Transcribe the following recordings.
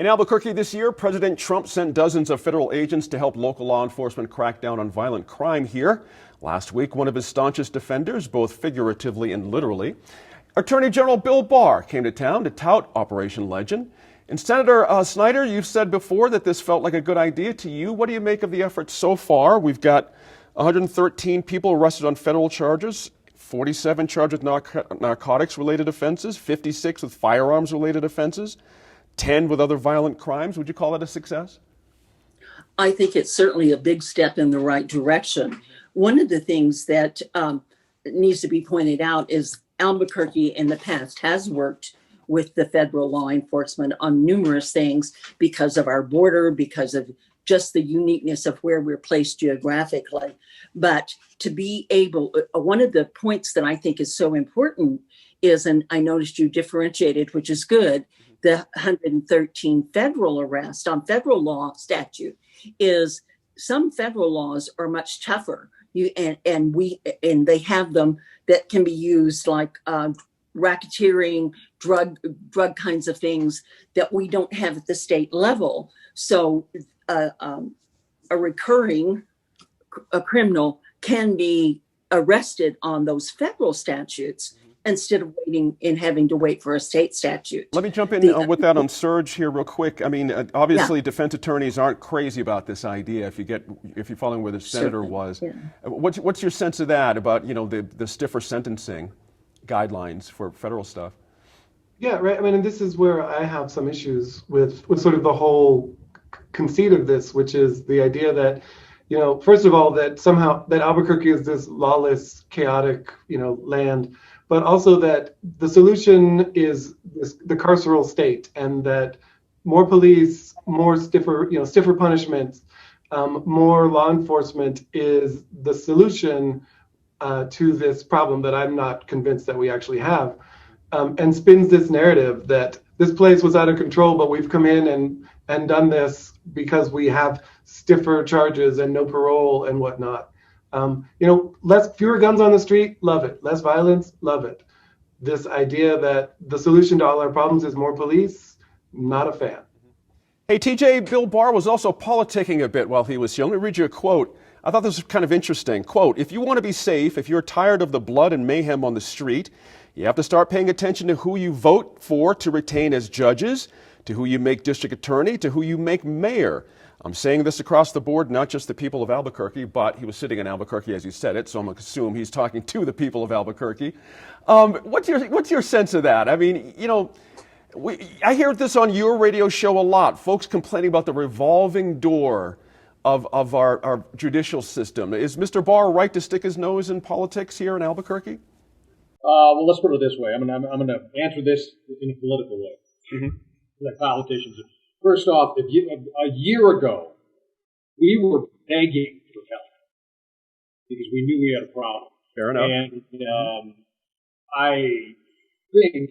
In Albuquerque this year, President Trump sent dozens of federal agents to help local law enforcement crack down on violent crime here. Last week, one of his staunchest defenders, both figuratively and literally, Attorney General Bill Barr, came to town to tout Operation Legend. And Senator Snyder, you've said before that this felt like a good idea to you. What do you make of the effort so far? We've got 113 people arrested on federal charges, 47 charged with narcotics-related offenses, 56 with firearms-related offenses, 10 with other violent crimes. Would you call that a success? I think it's certainly a big step in the right direction. One of the things that needs to be pointed out is Albuquerque in the past has worked with the federal law enforcement on numerous things because of our border, because of just the uniqueness of where we're placed geographically. But to be able, one of the points that I think is so important is, and I noticed you differentiated, which is good, the 113 federal arrest on federal law statute is some federal laws are much tougher. And they have them that can be used like racketeering, drug kinds of things that we don't have at the state level. So a criminal can be arrested on those federal statutes instead of waiting and having to wait for a state statute. Let me jump in with that on Serge here real quick. I mean, obviously defense attorneys aren't crazy about this idea if you're following where the senator was. Yeah. What's your sense of that about, the stiffer sentencing guidelines for federal stuff? Yeah, right. I mean, and this is where I have some issues with sort of the whole conceit of this, which is the idea that, first of all, that somehow that Albuquerque is this lawless, chaotic, land, but also that the solution is the carceral state, and that more police, more stiffer punishments, more law enforcement is the solution to this problem that I'm not convinced that we actually have, and spins this narrative that this place was out of control, but we've come in and done this because we have stiffer charges and no parole and whatnot. Fewer guns on the street, love it. Less violence, love it. This idea that the solution to all our problems is more police, not a fan. Hey, TJ, Bill Barr was also politicking a bit while he was here. Let me read you a quote. I thought this was kind of interesting. Quote, "If you want to be safe, if you're tired of the blood and mayhem on the street, you have to start paying attention to who you vote for to retain as judges, to who you make district attorney, to who you make mayor. I'm saying this across the board, not just the people of Albuquerque," but he was sitting in Albuquerque as he said it, so I'm going to assume he's talking to the people of Albuquerque. What's your sense of that? I mean, I hear this on your radio show a lot, folks complaining about the revolving door of our judicial system. Is Mr. Barr right to stick his nose in politics here in Albuquerque? Well, let's put it this way. I'm going to answer this in a political way, like politicians. First off, a year ago, we were begging for help because we knew we had a problem. Fair enough. And I think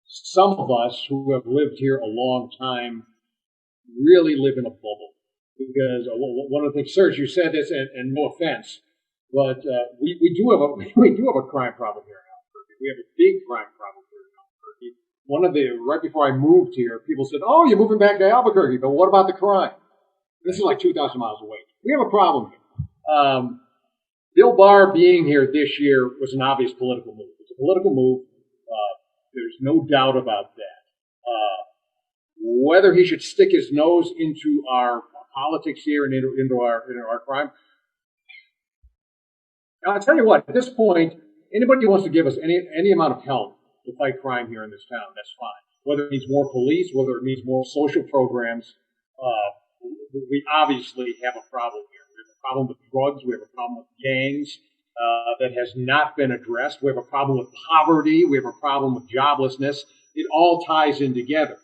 some of us who have lived here a long time really live in a bubble. Because one of the things, Serge, you said this, and no offense, but we do have a crime problem here in Albuquerque. We have a big crime problem here in Albuquerque. Right before I moved here, people said, "Oh, you're moving back to Albuquerque, but what about the crime?" This is like 2,000 miles away. We have a problem here. Bill Barr being here this year was an obvious political move. It's a political move. There's no doubt about that. Whether he should stick his nose into our politics here and into our crime, I'll tell you what. At this point, anybody who wants to give us any amount of help to fight crime here in this town, that's fine. Whether it needs more police, whether it needs more social programs, we obviously have a problem here. We have a problem with drugs. We have a problem with gangs that has not been addressed. We have a problem with poverty. We have a problem with joblessness. It all ties in together.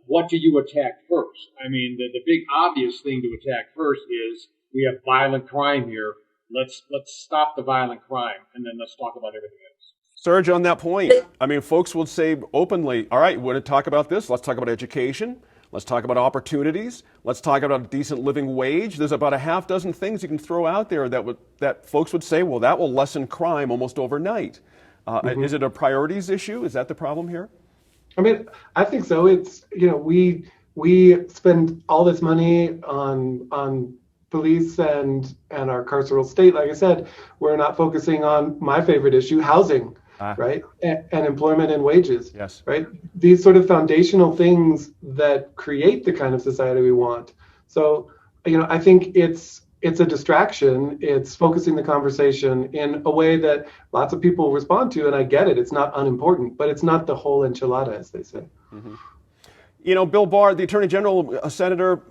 What do you attack first? I mean, the big obvious thing to attack first is we have violent crime here. Let's stop the violent crime, and then let's talk about everything else. Serge, on that point, I mean, folks will say openly, all right, we want to talk about this. Let's talk about education. Let's talk about opportunities. Let's talk about a decent living wage. There's about a half dozen things you can throw out there that folks would say, well, that will lessen crime almost overnight. Is it a priorities issue? Is that the problem here? I mean, I think so. It's, we spend all this money on police and our carceral state. Like I said, we're not focusing on my favorite issue, housing, right? And employment and wages, Yes. right? These sort of foundational things that create the kind of society we want. So, I think it's a distraction. It's focusing the conversation in a way that lots of people respond to, and I get it. It's not unimportant, but it's not the whole enchilada, as they say. Mm-hmm. Bill Barr, the Attorney General, a senator,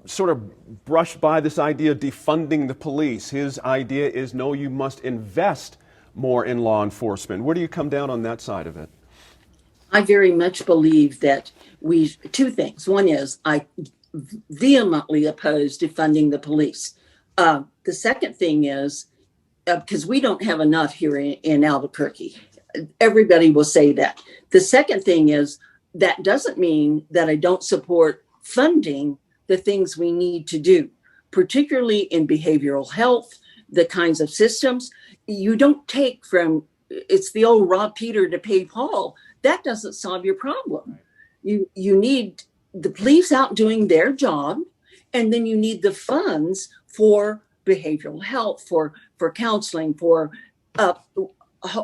sort of brushed by this idea of defunding the police. His idea is, no, you must invest more in law enforcement. Where do you come down on that side of it? I very much believe that two things. One is I vehemently oppose defunding the police. The second thing is, because we don't have enough here in Albuquerque. Everybody will say that. The second thing is, that doesn't mean that I don't support funding the things we need to do, particularly in behavioral health, the kinds of systems. You don't take from, it's the old rob Peter to pay Paul. That doesn't solve your problem. You need the police out doing their job, and then you need the funds for behavioral health, for counseling, for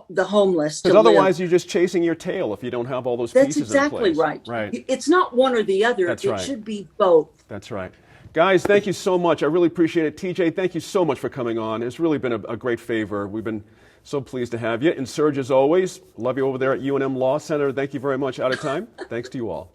the homeless. Because otherwise you're just chasing your tail if you don't have all those pieces in place. That's exactly right. Right. It's not one or the other. That's it right. should be both. That's right. Guys, thank you so much. I really appreciate it. TJ, thank you so much for coming on. It's really been a great favor. We've been so pleased to have you. And Serge, as always, love you over there at UNM Law Center. Thank you very much. Out of time. Thanks to you all.